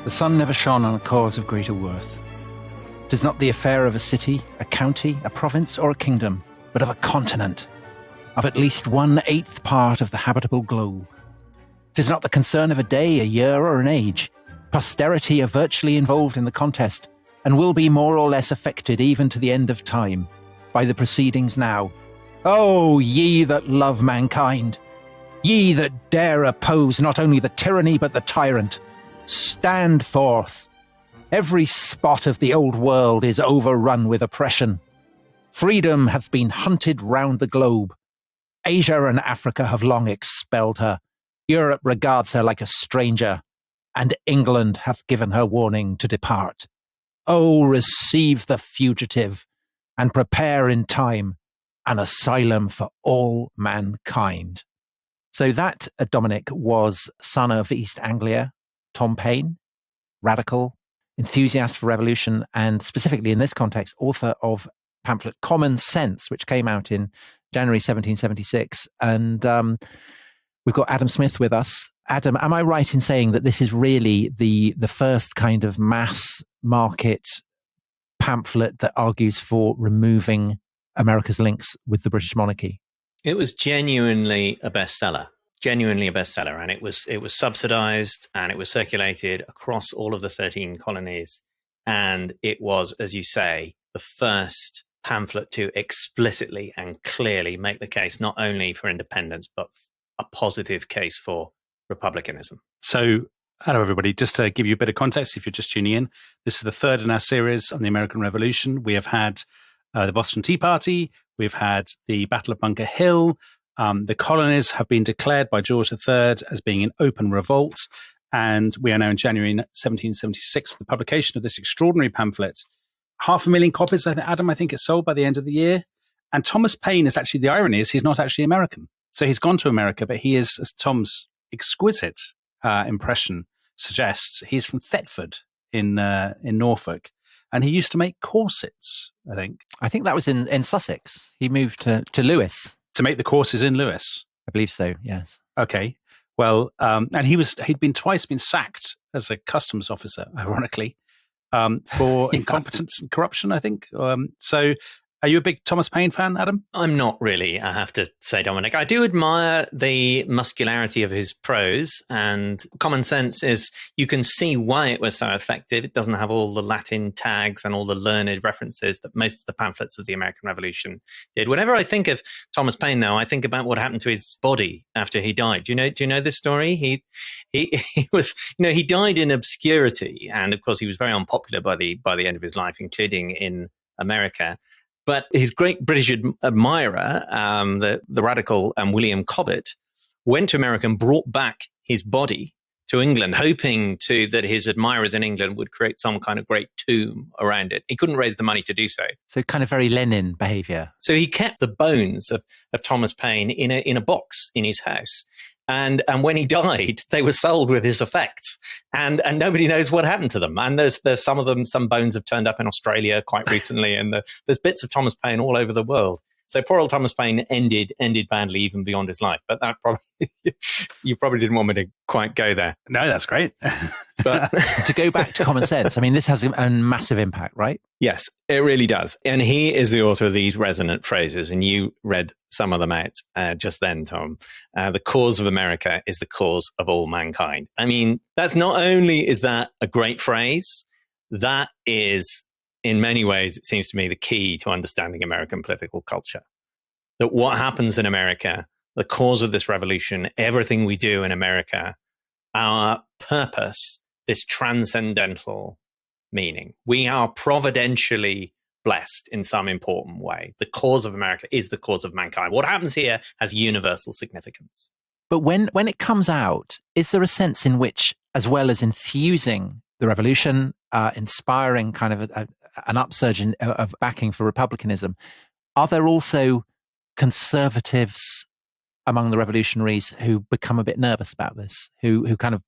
The sun never shone on a cause of greater worth. 'Tis not the affair of a city, a county, a province, or a kingdom, but of a continent, of at least 1/8 part of the habitable globe. 'Tis not the concern of a day, a year, or an age. Posterity are virtually involved in the contest, and will be more or less affected even to the end of time by the proceedings now. O ye that love mankind! Ye that dare oppose not only the tyranny but the tyrant! Stand forth! Every spot of the old world is overrun with oppression. Freedom hath been hunted round the globe. Asia and Africa have long expelled her. Europe regards her like a stranger, and England hath given her warning to depart. Oh, receive the fugitive, and prepare in time an asylum for all mankind. So that, Dominic, was son of East Anglia, Tom Paine, radical, enthusiast for revolution, and specifically in this context, author of pamphlet Common Sense, which came out in January 1776. And we've got Adam Smith with us. Adam, am I right in saying that this is really the first kind of mass market pamphlet that argues for removing America's links with the British monarchy? It was genuinely a bestseller. And it was subsidized, and it was circulated across all of the 13 colonies. And it was, as you say, the first pamphlet to explicitly and clearly make the case not only for independence, but a positive case for republicanism. So, hello, everybody. Just to give you a bit of context, if you're just tuning in, this is the third in our series on the American Revolution. We have had the Boston Tea Party. We've had the Battle of Bunker Hill. The colonies have been declared by George III as being in open revolt. And we are now in January 1776 with the publication of this extraordinary pamphlet. 500,000 copies, Adam, I think it's sold by the end of the year. And Thomas Paine is actually, the irony is he's not actually American. So he's gone to America, but he is, as Tom's exquisite impression suggests, he's from Thetford in Norfolk. And he used to make corsets, I think. I think that was in Sussex. He moved to Lewes. To make the courses in Lewes? I believe so, yes. Okay. Well, and he'd been twice been sacked as a customs officer, ironically, for incompetence and corruption, I think. So are you a big Thomas Paine fan, Adam? I'm not really, I have to say, Dominic. I do admire the muscularity of his prose, and Common Sense is, you can see why it was so effective. It doesn't have all the Latin tags and all the learned references that most of the pamphlets of the American Revolution did. Whenever I think of Thomas Paine, though, I think about what happened to his body after he died. Do you know this story? He was, he died in obscurity, and of course he was very unpopular by the end of his life, including in America. But his great British admirer, the radical William Cobbett, went to America and brought back his body to England, hoping that his admirers in England would create some kind of great tomb around it. He couldn't raise the money to do so. So kind of very Lenin behavior. So he kept the bones of Thomas Paine in a box in his house. And when he died, they were sold with his effects, and nobody knows what happened to them. And there's some of them, some bones have turned up in Australia quite recently, and there's bits of Thomas Paine all over the world. So poor old Thomas Paine ended badly even beyond his life. But that probably you probably didn't want me to quite go there. No, that's great. But to go back to Common Sense, I mean, this has a massive impact, right? Yes, it really does. And he is the author of these resonant phrases, and you read some of them out just then, Tom. The cause of America is the cause of all mankind. I mean, that's not only is that a great phrase, that is, in many ways, it seems to me, the key to understanding American political culture. That what happens in America, the cause of this revolution, everything we do in America, our purpose, this transcendental meaning. We are providentially blessed in some important way. The cause of America is the cause of mankind. What happens here has universal significance. But when it comes out, is there a sense in which, as well as enthusing the revolution, inspiring kind of an upsurge of backing for republicanism, are there also conservatives among the revolutionaries who become a bit nervous about this, who kind of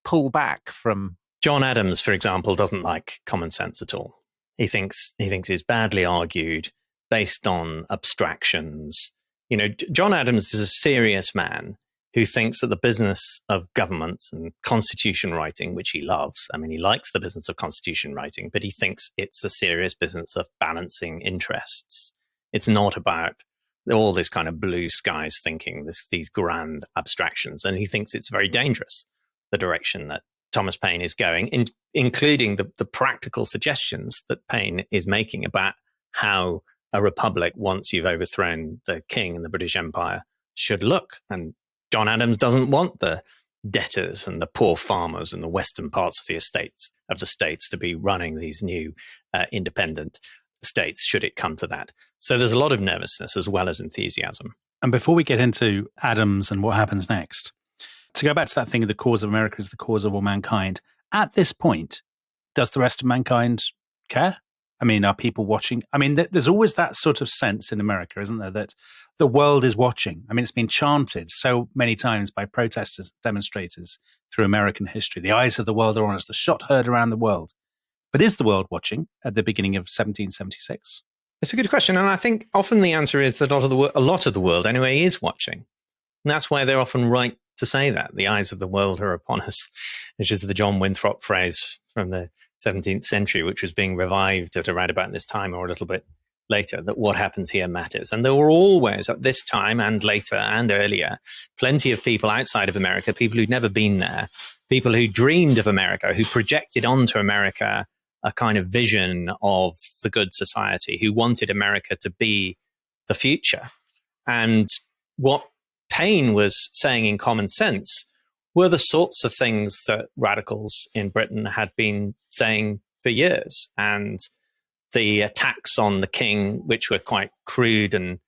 pull back from? John Adams, for example, doesn't like Common Sense at all. He thinks it's badly argued, based on abstractions. John Adams is a serious man. who thinks that the business of government and constitution writing, which he loves, I mean, he likes the business of constitution writing, but he thinks it's a serious business of balancing interests. It's not about all this kind of blue skies thinking, these grand abstractions. And he thinks it's very dangerous, the direction that Thomas Paine is going, including the practical suggestions that Paine is making about how a republic, once you've overthrown the king and the British Empire, should look. And John Adams doesn't want the debtors and the poor farmers in the western parts of the states to be running these new independent states, should it come to that. So there's a lot of nervousness as well as enthusiasm. And before we get into Adams and what happens next, to go back to that thing of the cause of America is the cause of all mankind, at this point, does the rest of mankind care? I mean, are people watching? I mean, there's always that sort of sense in America, isn't there, that the world is watching. I mean, it's been chanted so many times by protesters, demonstrators through American history. The eyes of the world are on us, the shot heard around the world. But is the world watching at the beginning of 1776? It's a good question. And I think often the answer is that a lot of the world anyway is watching. And that's why they're often right to say that. The eyes of the world are upon us, which is the John Winthrop phrase from the 17th century, which was being revived at around about this time or a little bit later, that what happens here matters. And there were always, at this time and later and earlier, plenty of people outside of America, people who'd never been there, people who dreamed of America, who projected onto America a kind of vision of the good society, who wanted America to be the future. And what Paine was saying in Common Sense were the sorts of things that radicals in Britain had been saying for years. And the attacks on the king, which were quite crude and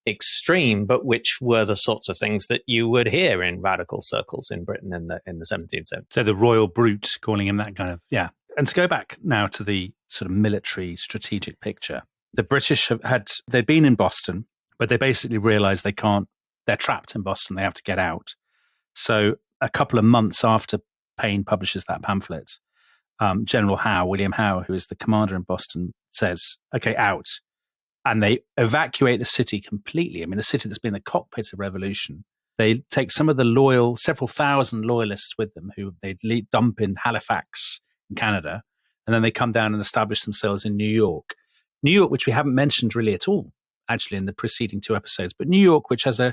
extreme, but which were the sorts of things that you would hear in radical circles in Britain in the 17th century. So the royal brute, calling him that kind of, yeah. And to go back now to the sort of military strategic picture, the British they'd been in Boston, but they basically realized they're trapped in Boston, they have to get out. So a couple of months after Paine publishes that pamphlet, General Howe, William Howe, who is the commander in Boston, says, okay, out. And they evacuate the city completely. I mean, the city that's been the cockpit of revolution. They take some of the several thousand loyalists with them who they'd dump in Halifax in Canada, and then they come down and establish themselves in New York. New York, which we haven't mentioned really at all, actually, in the preceding two episodes, but New York, which has I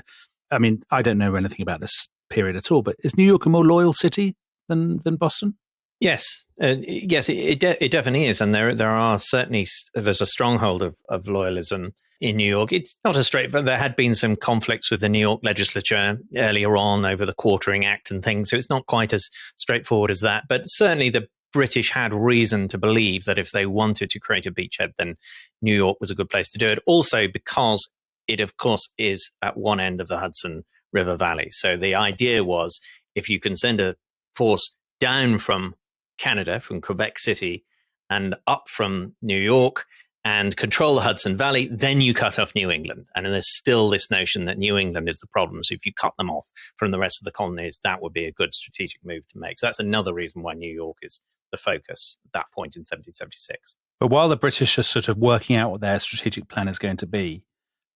don't know anything about this period at all, but is New York a more loyal city than Boston? Yes, it definitely is, and there are certainly there's a stronghold of loyalism in New York. It's not as straightforward. There had been some conflicts with the New York legislature earlier on over the Quartering Act and things, so it's not quite as straightforward as that. But certainly the British had reason to believe that if they wanted to create a beachhead, then New York was a good place to do it. Also because it, of course, is at one end of the Hudson River Valley. So the idea was if you can send a force down from Canada, from Quebec City, and up from New York and control the Hudson Valley, then you cut off New England. And there's still this notion that New England is the problem. So if you cut them off from the rest of the colonies, that would be a good strategic move to make. So that's another reason why New York is the focus at that point in 1776. But while the British are sort of working out what their strategic plan is going to be,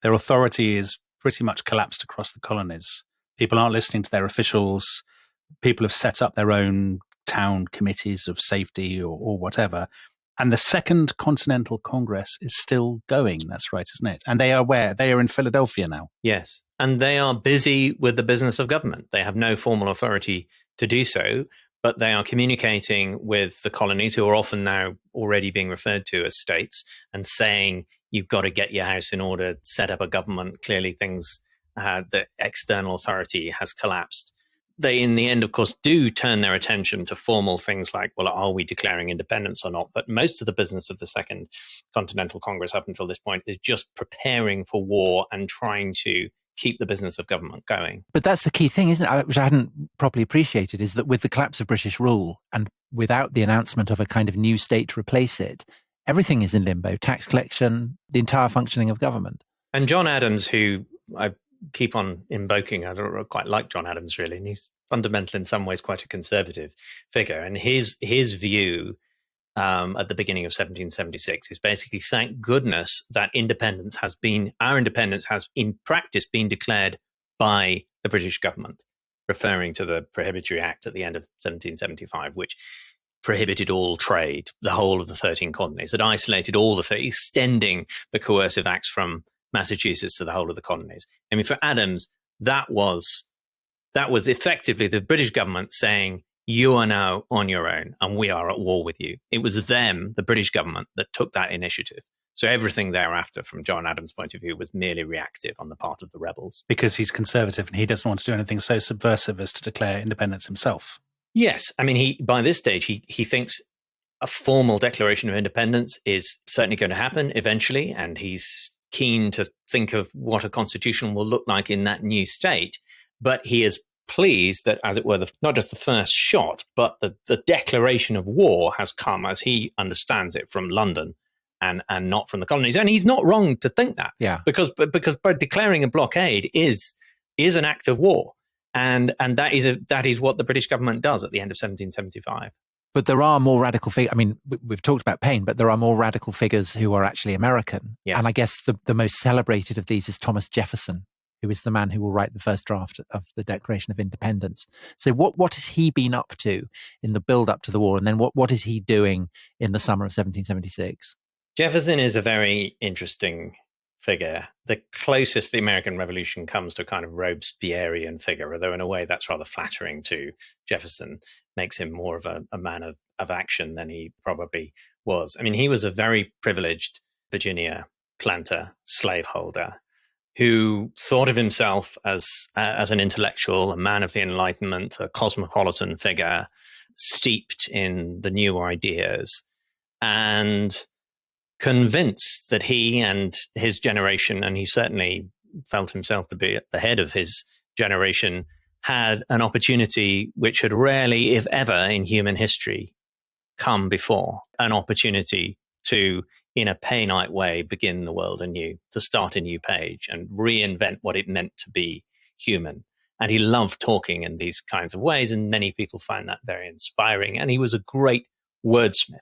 their authority is pretty much collapsed across the colonies. People aren't listening to their officials. People have set up their own town committees of safety or whatever. And the Second Continental Congress is still going. That's right, isn't it? And they are where? They are in Philadelphia now. Yes. And they are busy with the business of government. They have no formal authority to do so, but they are communicating with the colonies, who are often now already being referred to as states, and saying, you've got to get your house in order, set up a government. Clearly things, the external authority has collapsed. They, in the end, of course, do turn their attention to formal things like, well, are we declaring independence or not? But most of the business of the Second Continental Congress up until this point is just preparing for war and trying to keep the business of government going. But that's the key thing, isn't it? Which I hadn't properly appreciated, is that with the collapse of British rule and without the announcement of a kind of new state to replace it, everything is in limbo. Tax collection, the entire functioning of government. And John Adams, who I keep on invoking, I don't quite like John Adams really, and he's fundamental in some ways quite a conservative figure. And his view at the beginning of 1776 is basically, thank goodness that our independence has in practice been declared by the British government. referring to the Prohibitory Act at the end of 1775, which prohibited all trade, the whole of the 13 colonies, that isolated all extending the coercive acts from Massachusetts to the whole of the colonies. I mean, for Adams, that was effectively the British government saying, you are now on your own and we are at war with you. It was them, the British government, that took that initiative. So everything thereafter, from John Adams' point of view, was merely reactive on the part of the rebels. Because he's conservative and he doesn't want to do anything so subversive as to declare independence himself. Yes. I mean, by this stage, he thinks a formal declaration of independence is certainly going to happen eventually, and he's keen to think of what a constitution will look like in that new state. But he is pleased that, as it were, not just the first shot, but the declaration of war has come, as he understands it, from London and not from the colonies. And he's not wrong to think that. Yeah. Because by declaring a blockade is an act of war. And that is what the British government does at the end of 1775. But there are more radical figures. I mean, we've talked about Paine, but there are more radical figures who are actually American. Yes. And I guess the most celebrated of these is Thomas Jefferson, who is the man who will write the first draft of the Declaration of Independence. So what has he been up to in the build-up to the war? And then what is he doing in the summer of 1776? Jefferson is a very interesting figure. The closest the American Revolution comes to a kind of Robespierrean figure, although in a way that's rather flattering to Jefferson, makes him more of a man of action than he probably was. I mean, he was a very privileged Virginia planter, slaveholder, who thought of himself as an intellectual, a man of the Enlightenment, a cosmopolitan figure, steeped in the new ideas, and convinced that he and his generation, and he certainly felt himself to be at the head of his generation, had an opportunity which had rarely, if ever, in human history come before, an opportunity to, in a Paineite way, begin the world anew, to start a new page and reinvent what it meant to be human. And he loved talking in these kinds of ways, and many people find that very inspiring. And he was a great wordsmith.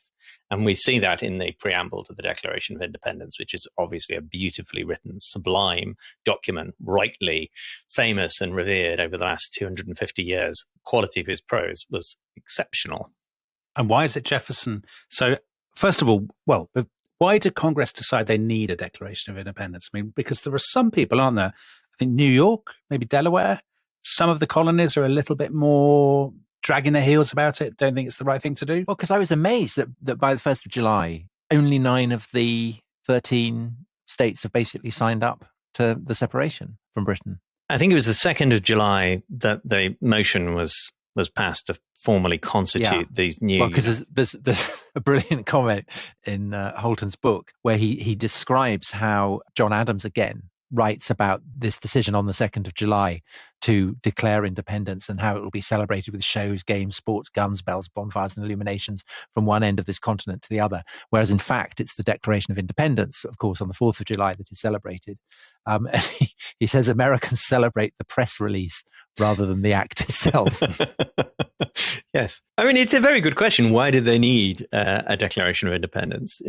And we see that in the preamble to the Declaration of Independence, which is obviously a beautifully written, sublime document, rightly famous and revered over the last 250 years. The quality of his prose was exceptional. And why is it Jefferson? So, first of all, why did Congress decide they need a Declaration of Independence? I mean, because there are some people, aren't there? I think New York, maybe Delaware, some of the colonies are a little bit more dragging their heels about it, don't think it's the right thing to do. Well, because I was amazed that by the 1st of July, only 9 of the 13 states have basically signed up to the separation from Britain. I think it was the 2nd of July that the motion was passed to formally constitute these new... Well, because there's a brilliant comment in Holton's book where he describes how John Adams, again, writes about this decision on the 2nd of July to declare independence and how it will be celebrated with shows, games, sports, guns, bells, bonfires, and illuminations from one end of this continent to the other. Whereas, in fact, it's the Declaration of Independence, of course, on the 4th of July that is celebrated. And he says Americans celebrate the press release rather than the act itself. Yes. I mean, it's a very good question. Why did they need a Declaration of Independence?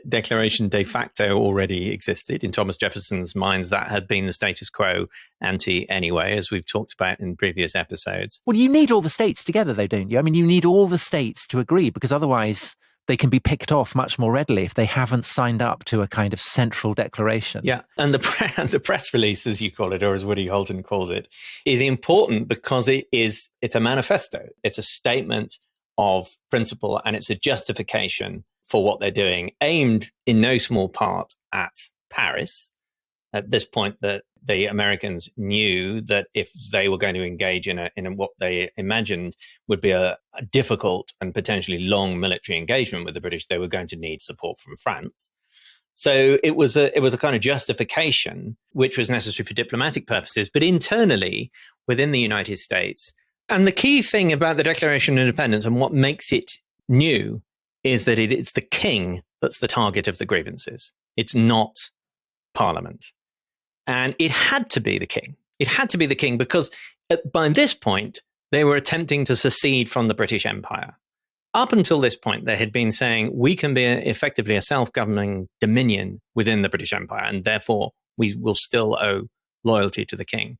Declaration de facto already existed. In Thomas Jefferson's minds, that had been the status quo ante anyway, as we've talked about in previous episodes. Well, you need all the states together, though, don't you? I mean, you need all the states to agree, because otherwise they can be picked off much more readily if they haven't signed up to a kind of central declaration. Yeah, and the press release, as you call it, or as Woody Holton calls it, is important because it's a manifesto. It's a statement of principle, and it's a justification for what they're doing, aimed in no small part at Paris. At this point, the Americans knew that if they were going to engage in what they imagined would be a difficult and potentially long military engagement with the British, they were going to need support from France. So it was a kind of justification which was necessary for diplomatic purposes, but internally within the United States. And the key thing about the Declaration of Independence and what makes it new is that it's the king that's the target of the grievances. It's not Parliament. And it had to be the king. It had to be the king because by this point, they were attempting to secede from the British Empire. Up until this point, they had been saying, we can be effectively a self-governing dominion within the British Empire, and therefore we will still owe loyalty to the king.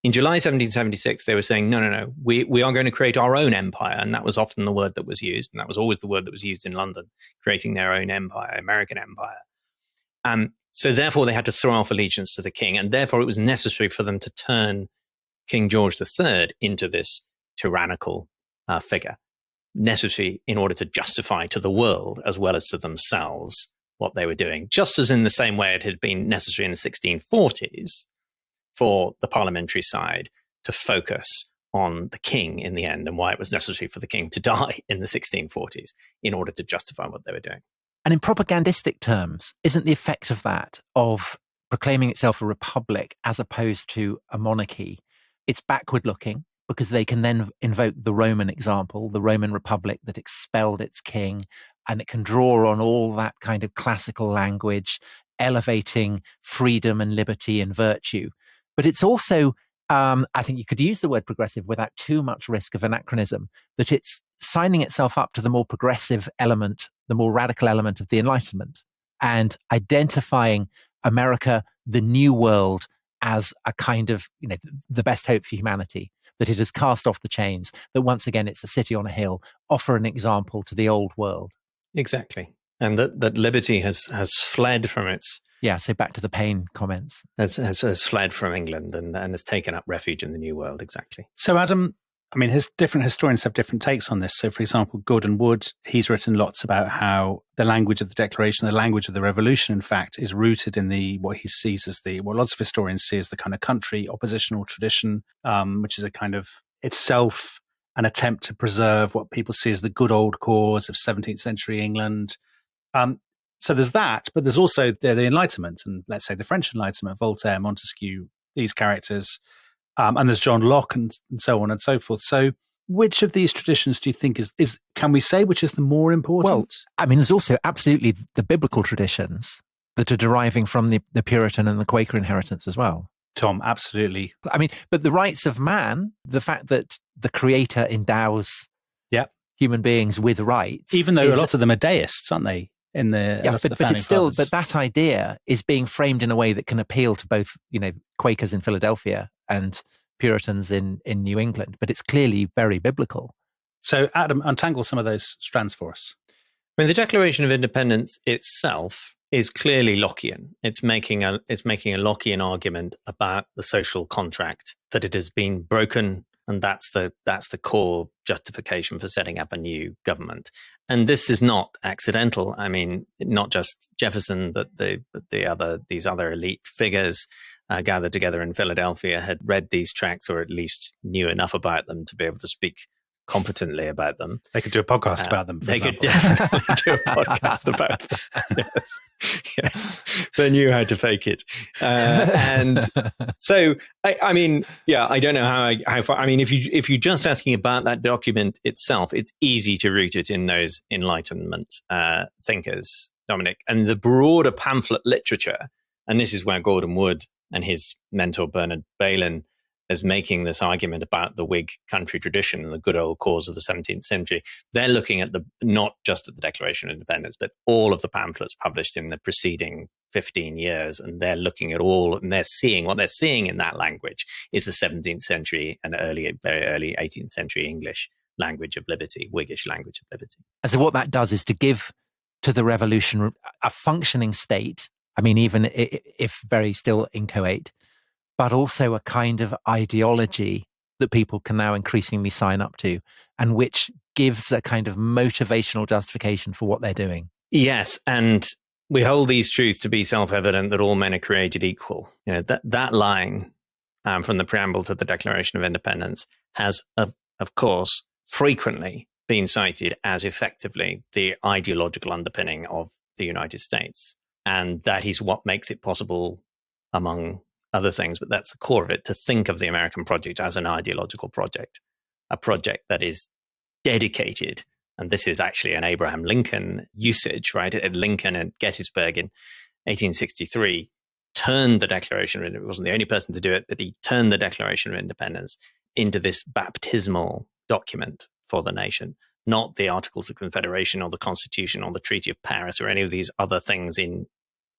In July 1776, they were saying, no, we are going to create our own empire. And that was often the word that was used. And that was always the word that was used in London, creating their own empire, American empire. So therefore, they had to throw off allegiance to the king. And therefore, it was necessary for them to turn King George III into this tyrannical figure, necessary in order to justify to the world as well as to themselves what they were doing. Just as in the same way it had been necessary in the 1640s for the parliamentary side to focus on the king in the end, and why it was necessary for the king to die in the 1640s in order to justify what they were doing. And in propagandistic terms, isn't the effect of that, of proclaiming itself a republic as opposed to a monarchy, it's backward looking, because they can then invoke the Roman example, the Roman Republic that expelled its king, and it can draw on all that kind of classical language, elevating freedom and liberty and virtue. But it's also, I think you could use the word progressive without too much risk of anachronism, that it's signing itself up to the more progressive element, the more radical element of the Enlightenment, and identifying America, the New World, as a kind of, the best hope for humanity, that it has cast off the chains, that once again it's a city on a hill, offer an example to the old world. Exactly. And that liberty has fled from its... Yeah, so back to the Paine comments. Has fled from England and has taken up refuge in the New World, exactly. So Adam, different historians have different takes on this. So for example, Gordon Wood, he's written lots about how the language of the Declaration, the language of the Revolution, in fact, is rooted in what he sees as what lots of historians see as the kind of country oppositional tradition, which is a kind of itself an attempt to preserve what people see as the good old cause of 17th century England. So there's that, but there's also the Enlightenment, and let's say the French Enlightenment, Voltaire, Montesquieu, these characters, and there's John Locke and so on and so forth. So which of these traditions do you think is can we say which is the more important? Well, there's also absolutely the biblical traditions that are deriving from the Puritan and the Quaker inheritance as well. Tom, absolutely. But the rights of man, the fact that the Creator endows human beings with rights, even though a lot of them are deists, aren't they? But it's still, but that idea is being framed in a way that can appeal to both, Quakers in Philadelphia and Puritans in New England. But it's clearly very biblical. So, Adam, untangle some of those strands for us. The Declaration of Independence itself is clearly Lockean. It's making a Lockean argument about the social contract, that it has been broken. And that's the core justification for setting up a new government. And this is not accidental. Not just Jefferson, but these other elite figures gathered together in Philadelphia had read these tracts, or at least knew enough about them to be able to speak competently about them. They could do a podcast about them, for example. Could definitely do a podcast about them. Yes. They knew how to fake it. And so, I don't know how far. If you're just asking about that document itself, it's easy to root it in those Enlightenment thinkers, Dominic. And the broader pamphlet literature, and this is where Gordon Wood and his mentor Bernard Bailyn as making this argument about the Whig country tradition and the good old cause of the 17th century. They're looking at not just at the Declaration of Independence, but all of the pamphlets published in the preceding 15 years. And they're looking at all, and they're seeing what they're seeing in that language is the 17th century and very early 18th century English language of liberty, Whiggish language of liberty. And so what that does is to give to the revolution a functioning state, even if very still inchoate, but also a kind of ideology that people can now increasingly sign up to, and which gives a kind of motivational justification for what they're doing. Yes, and we hold these truths to be self-evident, that all men are created equal. That line from the preamble to the Declaration of Independence has, of course, frequently been cited as effectively the ideological underpinning of the United States. And that is what makes it possible, among other things, but that's the core of it, to think of the American project as an ideological project, a project that is dedicated. And this is actually an Abraham Lincoln usage, right? Lincoln at Gettysburg in 1863 turned the Declaration, and it wasn't the only person to do it, but he turned the Declaration of Independence into this baptismal document for the nation, not the Articles of Confederation or the Constitution or the Treaty of Paris or any of these other things in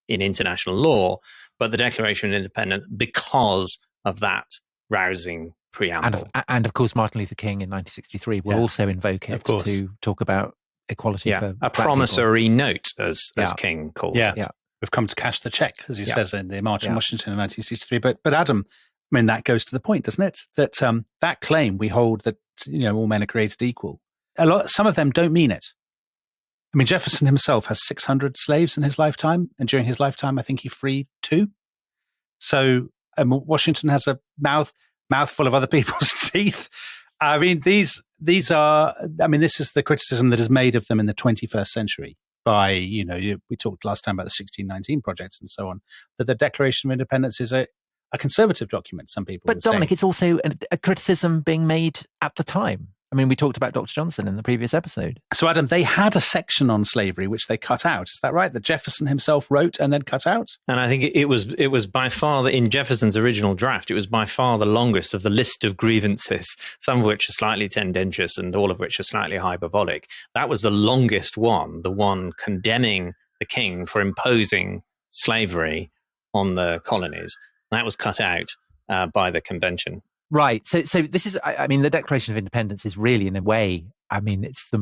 international law, but the Declaration of Independence, because of that rousing preamble. And of course, Martin Luther King in 1963 will also invoke it to talk about equality for a promissory note, as King calls it. Yeah. We've come to cash the check, as he says in the March on Washington in 1963. But Adam, I mean, that goes to the point, doesn't it? That that claim we hold that all men are created equal. Some of them don't mean it. I mean, Jefferson himself has 600 slaves in his lifetime, and during his lifetime, I think he freed 2. So Washington has a mouthful of other people's teeth. I mean, these are. I mean, this is the criticism that is made of them in the 21st century by we talked last time about the 1619 projects and so on. That the Declaration of Independence is a conservative document. Some people, but Dominic, it's also a criticism being made at the time. I mean, we talked about Dr. Johnson in the previous episode. So, Adam, they had a section on slavery which they cut out. Is that right? That Jefferson himself wrote and then cut out? And I think it was by far, in Jefferson's original draft, it was by far the longest of the list of grievances, some of which are slightly tendentious and all of which are slightly hyperbolic. That was the longest one, the one condemning the king for imposing slavery on the colonies. That was cut out by the convention. Right. So this is, I mean, the Declaration of Independence is really, in a way, I mean, it's the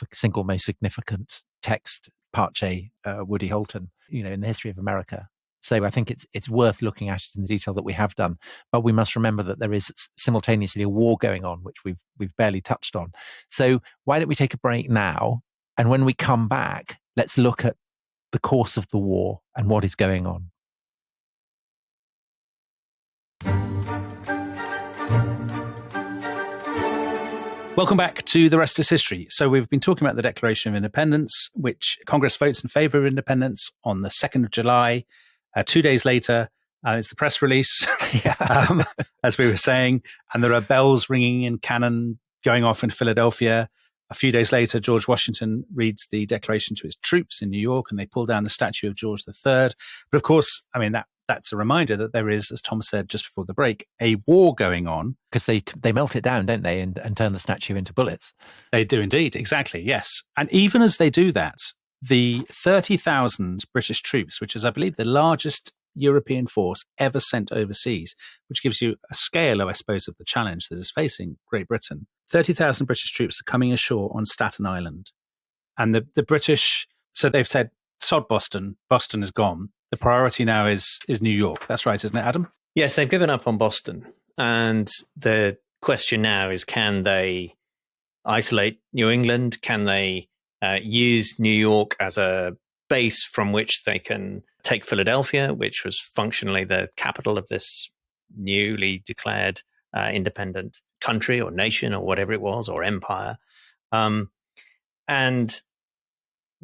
single most significant text, Parche, Woody Holton, in the history of America. So I think it's worth looking at it in the detail that we have done. But we must remember that there is simultaneously a war going on, which we've barely touched on. So why don't we take a break now? And when we come back, let's look at the course of the war and what is going on. Welcome back to The Rest is History. So we've been talking about the Declaration of Independence, which Congress votes in favor of independence on the 2nd of July. 2 days later, it's the press release, as we were saying, and there are bells ringing and cannon going off in Philadelphia. A few days later, George Washington reads the Declaration to his troops in New York, and they pull down the statue of George III. But of course, I mean, that's a reminder that there is, as Tom said just before the break, a war going on. Because they melt it down, don't they, and turn the statue into bullets. They do indeed, exactly, yes. And even as they do that, the 30,000 British troops, which is, I believe, the largest European force ever sent overseas, which gives you a scale, I suppose, of the challenge that is facing Great Britain. 30,000 British troops are coming ashore on Staten Island. And the British, so they've said, sod Boston, Boston is gone. The priority now is New York. That's right, isn't it, Adam? Yes, they've given up on Boston. And the question now is, can they isolate New England? Can they use New York as a base from which they can take Philadelphia, which was functionally the capital of this newly declared independent country or nation or whatever it was, or empire? And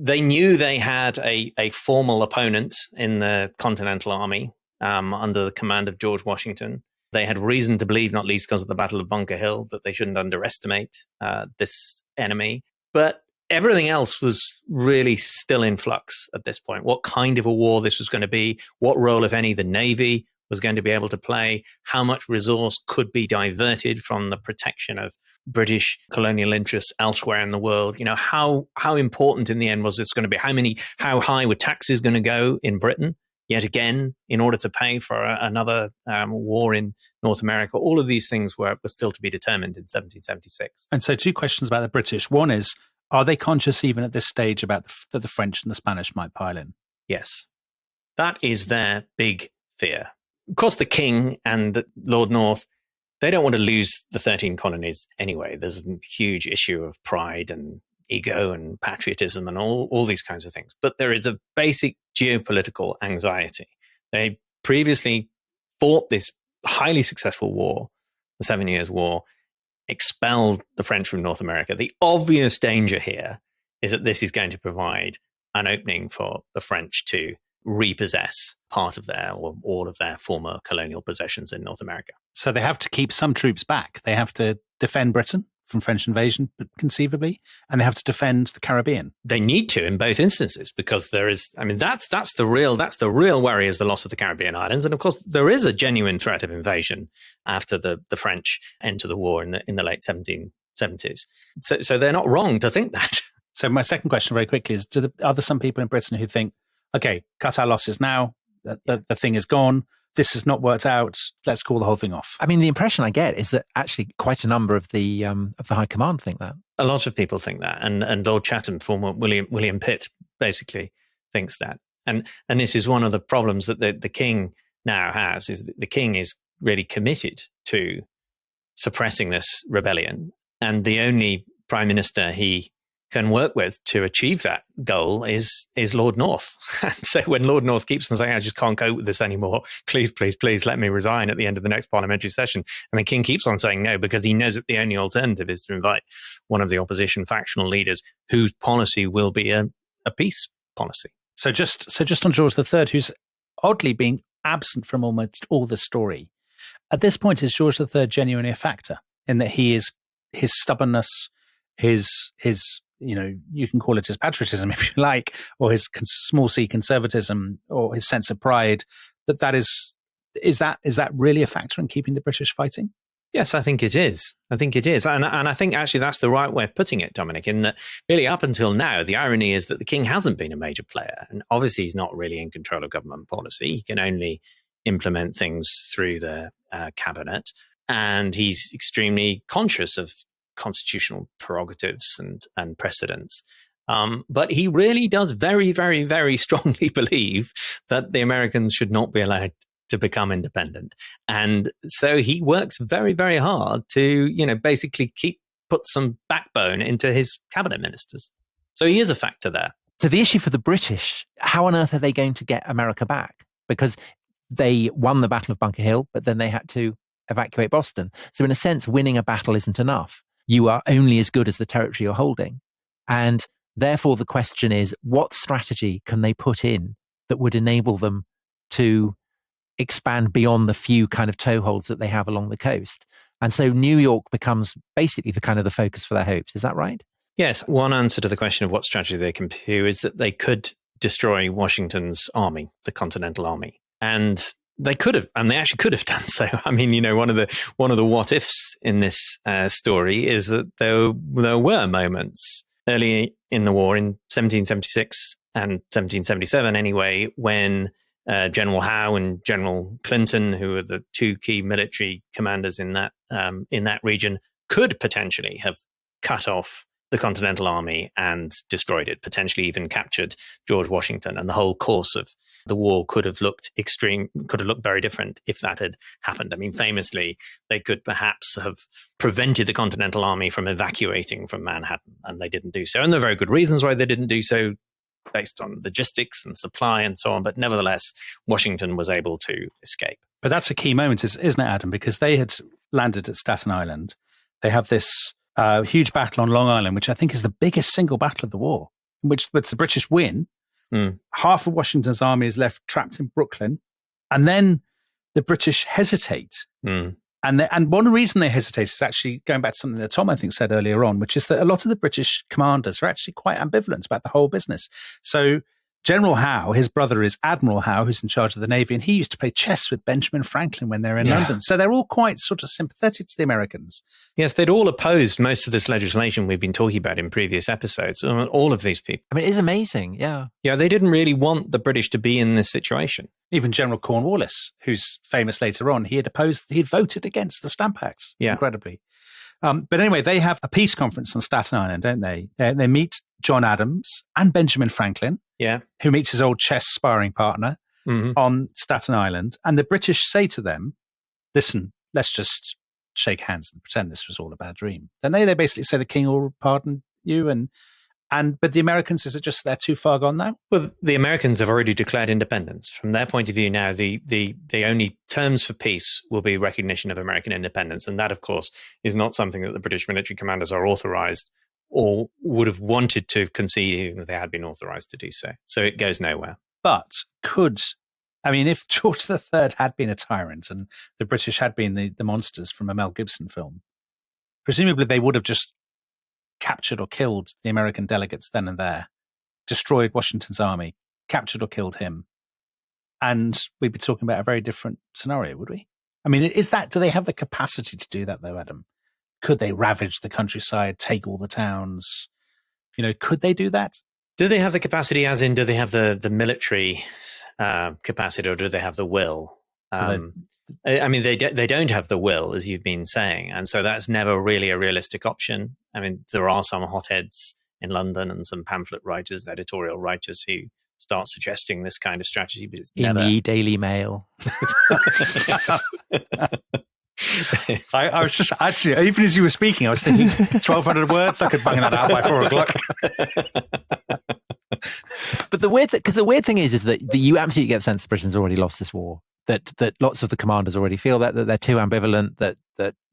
they knew they had a formal opponent in the Continental Army under the command of George Washington. They had reason to believe, not least because of the Battle of Bunker Hill, that they shouldn't underestimate this enemy. But everything else was really still in flux at this point. What kind of a war this was going to be, what role, if any, the Navy was going to be able to play, how much resource could be diverted from the protection of British colonial interests elsewhere in the world. How important in the end was this going to be? How high were taxes going to go in Britain? Yet again, in order to pay for another war in North America, all of these things were still to be determined in 1776. And so 2 questions about the British. One is, are they conscious even at this stage about that the French and the Spanish might pile in? Yes. That is their big fear. Of course, the king and Lord North, they don't want to lose the 13 colonies anyway. There's a huge issue of pride and ego and patriotism and all these kinds of things. But there is a basic geopolitical anxiety. They previously fought this highly successful war, the 7 Years' War, expelled the French from North America. The obvious danger here is that this is going to provide an opening for the French to repossess part of their or all of their former colonial possessions in North America. So they have to keep some troops back. They have to defend Britain from French invasion, conceivably, and they have to defend the Caribbean. They need to in both instances, because there is, I mean, that's the real worry, is the loss of the Caribbean islands. And of course, there is a genuine threat of invasion after the French enter the war in the late 1770s. So they're not wrong to think that. So my second question very quickly is, are there some people in Britain who think, okay, cut our losses now, the thing is gone, this has not worked out, let's call the whole thing off. I mean, the impression I get is that actually quite a number of the high command think that. A lot of people think that, and Lord Chatham, former William Pitt, basically thinks that. And this is one of the problems that the king now has, is that the king is really committed to suppressing this rebellion, and the only prime minister he can work with to achieve that goal is Lord North. So when Lord North keeps on saying, I just can't cope with this anymore, please, please, please let me resign at the end of the next parliamentary session, and the king keeps on saying no, because he knows that the only alternative is to invite one of the opposition factional leaders whose policy will be a peace policy. So just on George III, who's oddly been absent from almost all the story, at this point, is George III genuinely a factor in that he is, his stubbornness, his you can call it his patriotism if you like, or his small c conservatism, or his sense of pride, is that really a factor in keeping the British fighting? Yes, I think it is. And I think actually that's the right way of putting it, Dominic, in that really up until now, the irony is that the king hasn't been a major player. And obviously he's not really in control of government policy. He can only implement things through the cabinet. And he's extremely conscious of constitutional prerogatives and precedents. But he really does very, very, very strongly believe that the Americans should not be allowed to become independent. And so he works very, very hard to, basically put some backbone into his cabinet ministers. So he is a factor there. So the issue for the British, how on earth are they going to get America back? Because they won the Battle of Bunker Hill, but then they had to evacuate Boston. So in a sense, winning a battle isn't enough. You are only as good as the territory you're holding. And therefore, the question is, what strategy can they put in that would enable them to expand beyond the few kind of toeholds that they have along the coast? And so New York becomes basically the kind of the focus for their hopes. Is that right? Yes. One answer to the question of what strategy they can pursue is that they could destroy Washington's army, the Continental Army. And they could have, and they actually could have done so. I mean, one of the what ifs in this story is that there were moments early in the war in 1776 and 1777 anyway, when General Howe and General Clinton, who were the two key military commanders in that region, could potentially have cut off the Continental Army and destroyed it, potentially even captured George Washington. And the whole course of the war could have looked very different if that had happened. I mean, famously, they could perhaps have prevented the Continental Army from evacuating from Manhattan, and they didn't do so. And there are very good reasons why they didn't do so, based on logistics and supply and so on. But nevertheless, Washington was able to escape. But that's a key moment, isn't it, Adam? Because they had landed at Staten Island. They have this huge battle on Long Island, which I think is the biggest single battle of the war, which the British win. Half of Washington's army is left trapped in Brooklyn. And then the British hesitate. And one reason they hesitate is actually going back to something that Tom, I think, said earlier on, which is that a lot of the British commanders are actually quite ambivalent about the whole business. So General Howe, his brother is Admiral Howe, who's in charge of the Navy, and he used to play chess with Benjamin Franklin when they were in London. So they're all quite sort of sympathetic to the Americans. Yes, they'd all opposed most of this legislation we've been talking about in previous episodes. All of these people. I mean, it is amazing, yeah. Yeah, they didn't really want the British to be in this situation. Even General Cornwallis, who's famous later on, he'd voted against the Stamp Act, incredibly. But anyway, they have a peace conference on Staten Island, don't they? They meet John Adams and Benjamin Franklin, who meets his old chess sparring partner on Staten Island. And the British say to them, listen, let's just shake hands and pretend this was all a bad dream. Then they basically say the king will pardon you. But the Americans, is it just they're too far gone now? Well, the Americans have already declared independence. From their point of view now, the only terms for peace will be recognition of American independence. And that, of course, is not something that the British military commanders are authorized or would have wanted to concede even if they had been authorized to do so. So it goes nowhere. But if George III had been a tyrant and the British had been the monsters from a Mel Gibson film, presumably they would have just captured or killed the American delegates then and there, destroyed Washington's army, captured or killed him. And we'd be talking about a very different scenario, would we? I mean, do they have the capacity to do that though, Adam? Could they ravage the countryside, take all the towns? Could they do that? Do they have the capacity, as in, do they have the military capacity, or do they have the will? I mean, they don't have the will, as you've been saying, and so that's never really a realistic option. I mean, there are some hotheads in London and some pamphlet writers, editorial writers who start suggesting this kind of strategy, but it's in never. the Daily Mail. I was just actually, even as you were speaking, I was thinking 1,200 words. I could bang that out by 4 o'clock. But the weird thing is that you absolutely get the sense that Britain's already lost this war. That lots of the commanders already feel that they're too ambivalent. That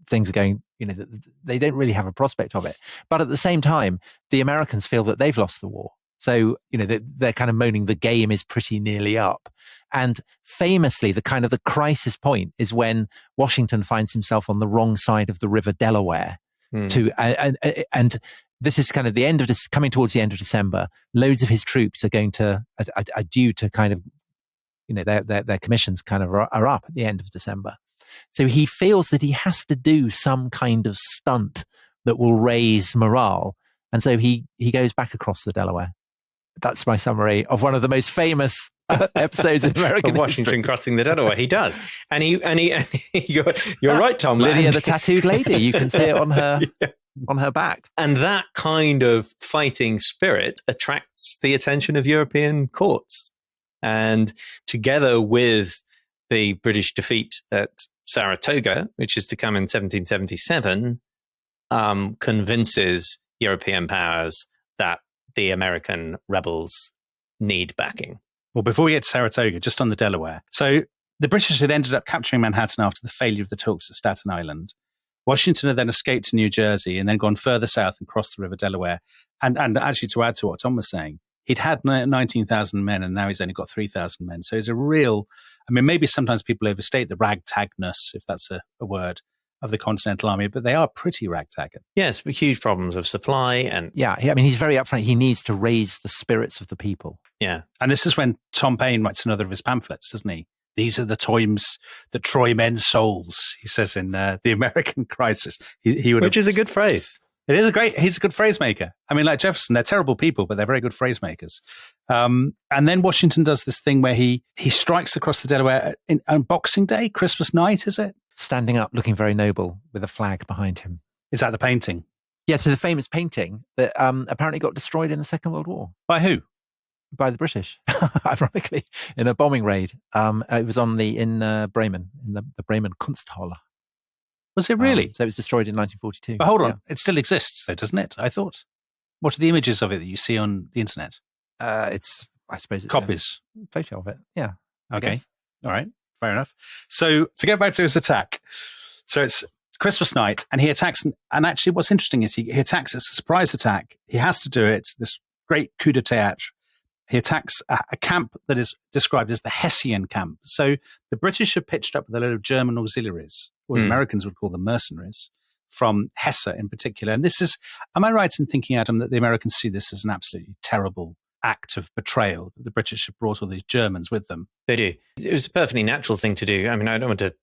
things are going. That they don't really have a prospect of it. But at the same time, the Americans feel that they've lost the war. So they're kind of moaning the game is pretty nearly up. And famously, the crisis point is when Washington finds himself on the wrong side of the River Delaware. And this is kind of the end of this, coming towards the end of December. Loads of his troops are due to kind of, their commissions kind of are up at the end of December. So he feels that he has to do some kind of stunt that will raise morale. And so he goes back across the Delaware. That's my summary of one of the most famous episodes in American Washington history. Crossing the Delaware. He does, and you're right, Tom. Lydia, the tattooed lady, you can see it on her on her back. And that kind of fighting spirit attracts the attention of European courts, and together with the British defeat at Saratoga, which is to come in 1777, convinces European powers that the American rebels need backing. Well, before we get to Saratoga, just on the Delaware. So the British had ended up capturing Manhattan after the failure of the talks at Staten Island. Washington had then escaped to New Jersey and then gone further south and crossed the River Delaware. And actually, to add to what Tom was saying, he'd had 19,000 men and now he's only got 3,000 men. So it's a real, maybe sometimes people overstate the ragtagness, if that's a word, of the Continental Army, but they are pretty ragtag. Yes, huge problems of supply. And he's very upfront. He needs to raise the spirits of the people. Yeah. And this is when Tom Paine writes another of his pamphlets, doesn't he? These are the times that Troy men's souls, he says in The American Crisis. Which is a good phrase. It is he's a good phrase maker. Like Jefferson, they're terrible people, but they're very good phrase makers. And then Washington does this thing where he strikes across the Delaware on Boxing Day, Christmas night, is it? Standing up, looking very noble with a flag behind him. Is that the painting? Yeah, so the famous painting that apparently got destroyed in the Second World War. By who? By the British, ironically, in a bombing raid. It was in Bremen, in the Bremen Kunsthalle. Was it really? So it was destroyed in 1942. But hold on, it still exists though, doesn't it? I thought. What are the images of it that you see on the internet? I suppose it's copies. A photo of it. Yeah. Okay. All right. Fair enough. So to get back to his attack, so it's Christmas night, and he attacks. And actually, what's interesting is he attacks. It's a surprise attack. He has to do it. This great coup de théâtre. He attacks a camp that is described as the Hessian camp. So the British have pitched up with a load of German auxiliaries, or as Americans would call them, mercenaries, from Hesse in particular. And this is, am I right in thinking, Adam, that the Americans see this as an absolutely terrible act of betrayal, that the British have brought all these Germans with them? They do. It was a perfectly natural thing to do. I don't want to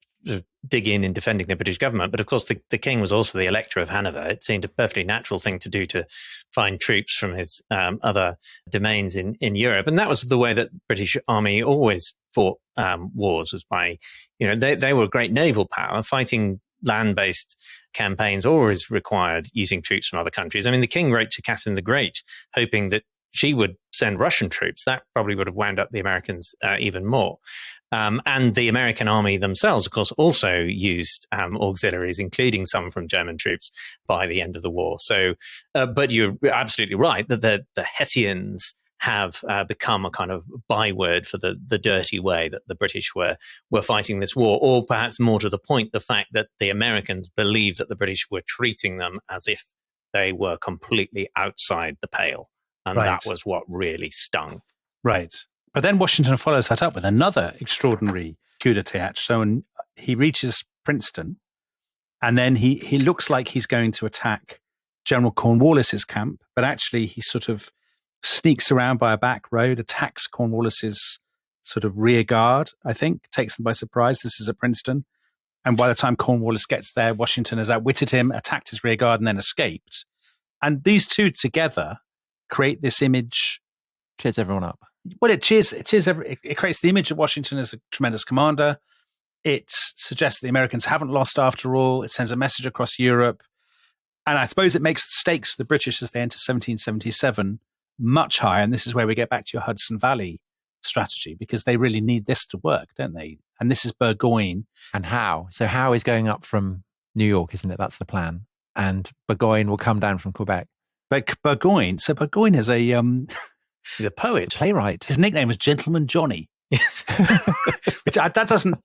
dig in defending the British government, but of course the king was also the Elector of Hanover. It seemed a perfectly natural thing to do to find troops from his other domains in Europe. And that was the way that the British army always fought wars, was by, they were a great naval power. Fighting land-based campaigns always required using troops from other countries. The king wrote to Catherine the Great, hoping that she would send Russian troops. That probably would have wound up the Americans even more. And the American army themselves, of course, also used auxiliaries, including some from German troops, by the end of the war. So, but you're absolutely right that the Hessians have become a kind of byword for the dirty way that the British were fighting this war, or perhaps more to the point, the fact that the Americans believed that the British were treating them as if they were completely outside the pale. And that was what really stung. Right. But then Washington follows that up with another extraordinary coup de théâtre. So he reaches Princeton, and then he looks like he's going to attack General Cornwallis's camp, but actually he sort of sneaks around by a back road, attacks Cornwallis's sort of rear guard, I think, takes them by surprise. This is at Princeton. And by the time Cornwallis gets there, Washington has outwitted him, attacked his rear guard, and then escaped. And these two together create this image. Cheers everyone up. Well, it creates the image of Washington as a tremendous commander. It suggests that the Americans haven't lost after all. It sends a message across Europe. And I suppose it makes the stakes for the British as they enter 1777 much higher. And this is where we get back to your Hudson Valley strategy, because they really need this to work, don't they? And this is Burgoyne. And Howe. So Howe is going up from New York, isn't it? That's the plan. And Burgoyne will come down from Quebec. But Burgoyne is a he's a poet, playwright. His nickname was Gentleman Johnny. Which that doesn't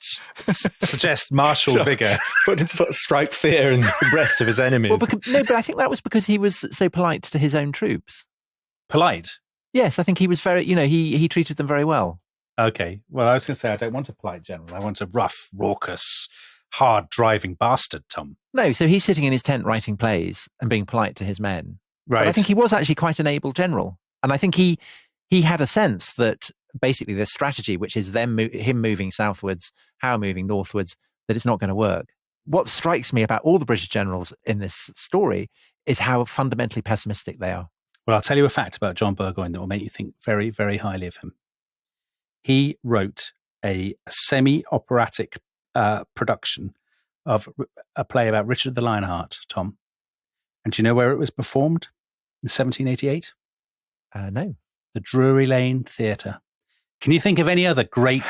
suggest martial vigor. But strike fear in the breasts of his enemies. Well, but I think that was because he was so polite to his own troops. Polite? Yes, I think he was very, he treated them very well. Okay. Well, I was going to say, I don't want a polite general. I want a rough, raucous, hard-driving bastard, Tom. No, so he's sitting in his tent writing plays and being polite to his men. Right. But I think he was actually quite an able general. And I think he had a sense that basically this strategy, which is him moving southwards, Howe moving northwards, that it's not going to work. What strikes me about all the British generals in this story is how fundamentally pessimistic they are. Well, I'll tell you a fact about John Burgoyne that will make you think very, very highly of him. He wrote a semi-operatic production of a play about Richard the Lionheart, Tom. And do you know where it was performed in 1788? No. The Drury Lane Theatre. Can you think of any other great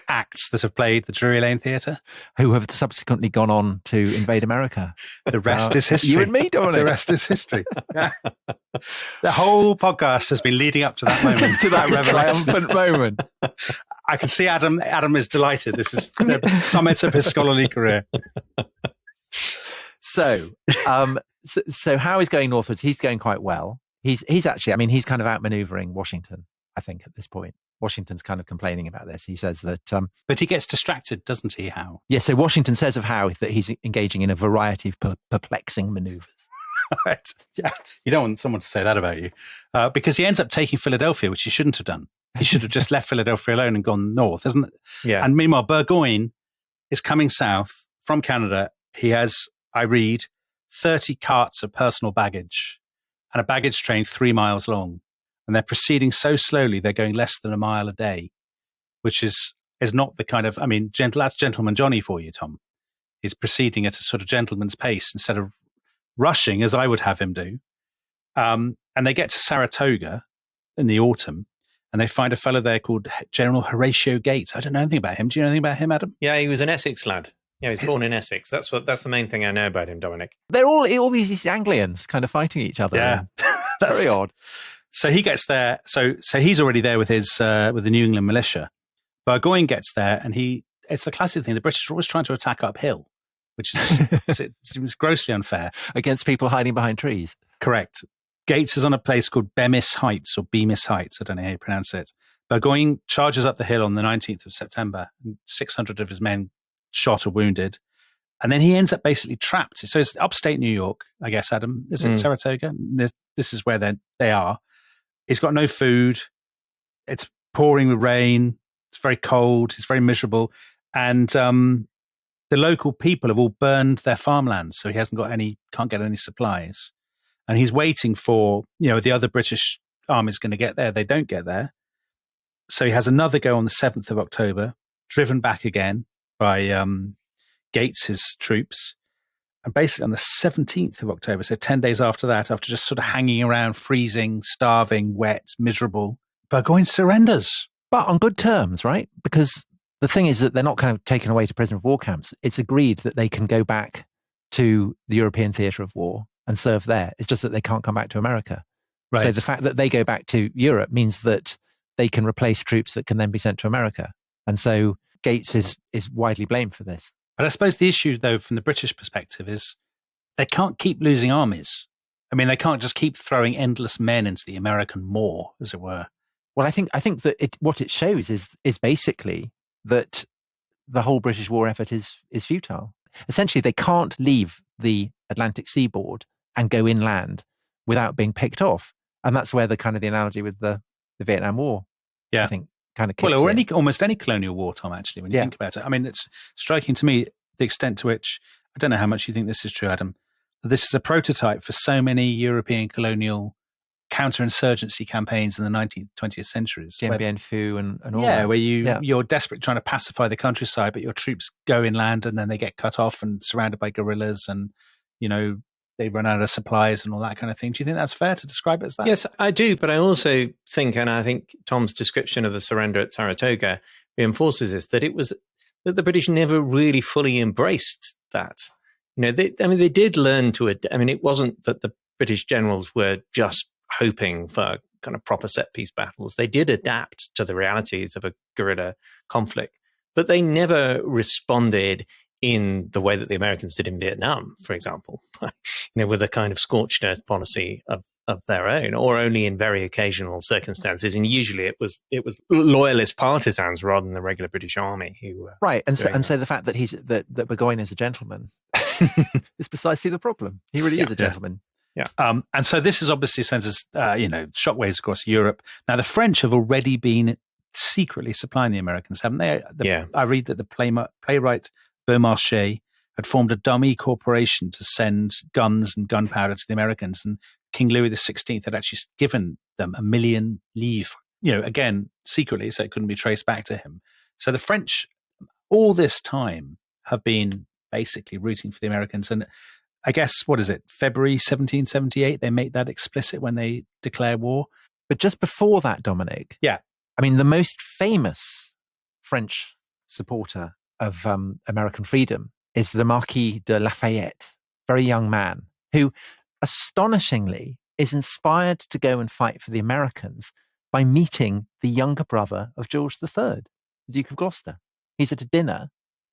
acts that have played the Drury Lane Theatre? Who have subsequently gone on to invade America? The rest is history. You and me, Dominic. The rest is history. Yeah. The whole podcast has been leading up to that moment. To that triumphant moment. I can see Adam. Adam is delighted. This is the summit of his scholarly career. So Howe is going northwards. He's going quite well. He's actually, he's kind of outmaneuvering Washington, I think, at this point. Washington's kind of complaining about this. He says that... but he gets distracted, doesn't he, Howe? Yeah, so Washington says of Howe that he's engaging in a variety of perplexing maneuvers. Right. Yeah, you don't want someone to say that about you. Because he ends up taking Philadelphia, which he shouldn't have done. He should have just left Philadelphia alone and gone north, isn't it? Yeah. And meanwhile, Burgoyne is coming south from Canada. He has, I read, 30 carts of personal baggage and a baggage train 3 miles long. And they're proceeding so slowly, they're going less than a mile a day, which is not the kind of, that's Gentleman Johnny for you, Tom. He's proceeding at a sort of gentleman's pace instead of rushing, as I would have him do. And they get to Saratoga in the autumn, and they find a fellow there called General Horatio Gates. I don't know anything about him. Do you know anything about him, Adam? Yeah, he was an Essex lad. Yeah, he was born in Essex. That's the main thing I know about him, Dominic. They're all these East Anglians kind of fighting each other. Yeah. That's very odd. So he gets there. So he's already there with his with the New England militia. Burgoyne gets there, and it's the classic thing. The British are always trying to attack uphill, which seems grossly unfair. Against people hiding behind trees. Correct. Gates is on a place called Bemis Heights or Bemis Heights. I don't know how you pronounce it. Burgoyne charges up the hill on the 19th of September. 600 of his men shot or wounded. And then he ends up basically trapped. So it's upstate New York, I guess, Adam. Is it Saratoga? This is where they are. He's got no food. It's pouring with rain. It's very cold. It's very miserable. And the local people have all burned their farmlands. So he can't get any supplies. And he's waiting for, the other British army's going to get there. They don't get there. So he has another go on the 7th of October, driven back again by Gates's troops. And basically on the 17th of October, so 10 days after that, after just sort of hanging around, freezing, starving, wet, miserable, Burgoyne surrenders. But on good terms, right? Because the thing is that they're not kind of taken away to prisoner of war camps. It's agreed that they can go back to the European theatre of war and serve there. It's just that they can't come back to America. Right. So the fact that they go back to Europe means that they can replace troops that can then be sent to America. And so Gates is widely blamed for this. But I suppose the issue, though, from the British perspective is they can't keep losing armies. They can't just keep throwing endless men into the American maw, as it were. Well, I think that what it shows is basically that the whole British war effort is futile. Essentially, they can't leave the Atlantic seaboard and go inland without being picked off. And that's where the kind of the analogy with the Vietnam War, I think, kind of kicks or in. almost any colonial war, Tom, actually, when you think about it. It's striking to me the extent to which, I don't know how much you think this is true, Adam, that this is a prototype for so many European colonial counterinsurgency campaigns in the 19th, 20th centuries. Dien Bien Phu and all that. Where you're desperate trying to pacify the countryside, but your troops go inland and then they get cut off and surrounded by guerrillas and, they run out of supplies and all that kind of thing. Do you think that's fair to describe it as that? Yes, I do. But I also think, and I think Tom's description of the surrender at Saratoga reinforces this, that that the British never really fully embraced that. They did learn to it. It wasn't that the British generals were just hoping for kind of proper set piece battles. They did adapt to the realities of a guerrilla conflict, but they never responded in the way that the Americans did in Vietnam, for example, with a kind of scorched earth policy of their own, or only in very occasional circumstances. And usually it was loyalist partisans rather than the regular British army who were right. And so the fact that that Burgoyne is a gentleman is precisely the problem. He really is a gentleman. Yeah. And so this has obviously sent us, shockwaves across Europe. Now, the French have already been secretly supplying the Americans, haven't they? I read that the playwright Beaumarchais had formed a dummy corporation to send guns and gunpowder to the Americans. And King Louis XVI had actually given them 1 million livres, again, secretly, so it couldn't be traced back to him. So the French, all this time, have been basically rooting for the Americans. And I guess, February 1778, they make that explicit when they declare war. But just before that, Dominic. Yeah. The most famous French supporter of American freedom is the Marquis de Lafayette, very young man, who astonishingly is inspired to go and fight for the Americans by meeting the younger brother of George III, the Duke of Gloucester. He's at a dinner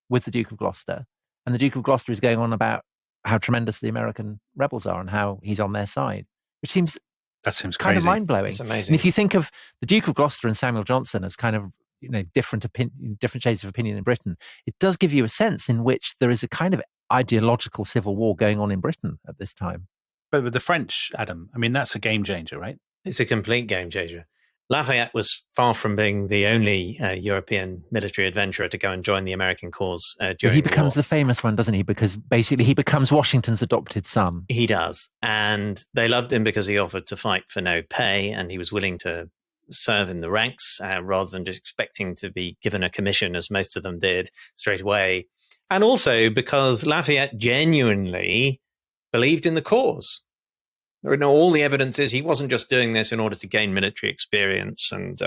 with the Duke of Gloucester, and the Duke of Gloucester is going on about how tremendous the American rebels are and how he's on their side, which seems kind crazy. of mind-blowing. It's amazing. And if you think of the Duke of Gloucester and Samuel Johnson as kind of different shades of opinion in Britain, it does give you a sense in which there is a kind of ideological civil war going on in Britain at this time. But with the French, Adam, that's a game changer, right? It's a complete game changer. Lafayette was far from being the only European military adventurer to go and join the American cause during he becomes the war. The famous one, doesn't he? Because basically he becomes Washington's adopted son. He does. And they loved him because he offered to fight for no pay, and he was willing to serve in the ranks rather than just expecting to be given a commission, as most of them did, straight away. And also because Lafayette genuinely believed in the cause. All the evidence is he wasn't just doing this in order to gain military experience and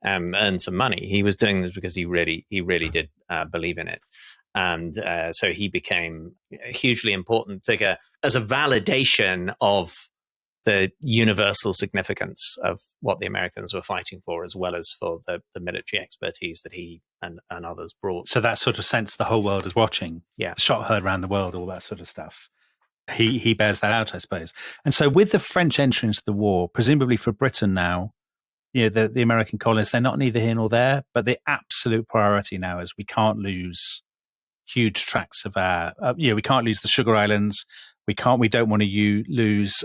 earn some money. He was doing this because he really did believe in it. And so he became a hugely important figure as a validation of the universal significance of what the Americans were fighting for, as well as for the military expertise that he and others brought. So that sort of sense the whole world is watching. Yeah. Shot heard around the world, all that sort of stuff. He bears that out, I suppose. And so with the French entry into the war, presumably for Britain now, the American colonists, they're not neither here nor there, but the absolute priority now is we can't lose huge tracts of our, we can't lose the Sugar Islands. We don't want to lose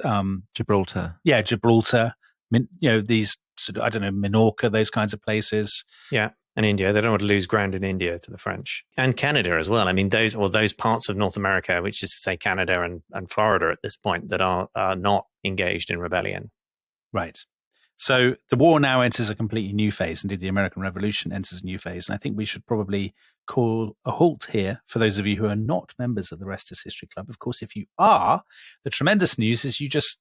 Gibraltar. Yeah, Gibraltar. These sort of, I don't know, Minorca, those kinds of places. Yeah. And India, they don't want to lose ground in India to the French, and Canada as well. Those parts of North America, which is to say Canada and Florida at this point, that are not engaged in rebellion. Right. So the war now enters a completely new phase. Indeed, the American Revolution enters a new phase. And I think we should probably call a halt here for those of you who are not members of the Rest is History Club. Of course, if you are, the tremendous news is you just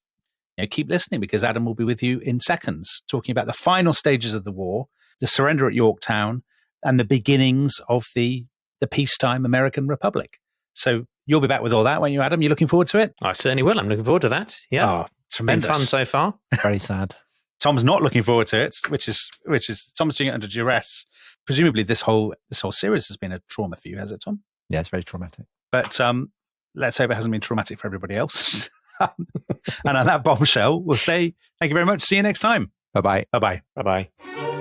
keep listening, because Adam will be with you in seconds talking about the final stages of the war, the surrender at Yorktown, and the beginnings of the peacetime American Republic. So you'll be back with all that, won't you, Adam? You looking forward to it? I certainly will. I'm looking forward to that. Yeah. Oh, tremendous. Been fun so far. Very sad. Tom's not looking forward to it, which is Tom's doing it under duress. Presumably this whole series has been a trauma for you, has it, Tom? Yeah, it's very traumatic. But let's hope it hasn't been traumatic for everybody else. And on that bombshell, we'll say thank you very much. See you next time. Bye-bye. Bye-bye. Bye-bye.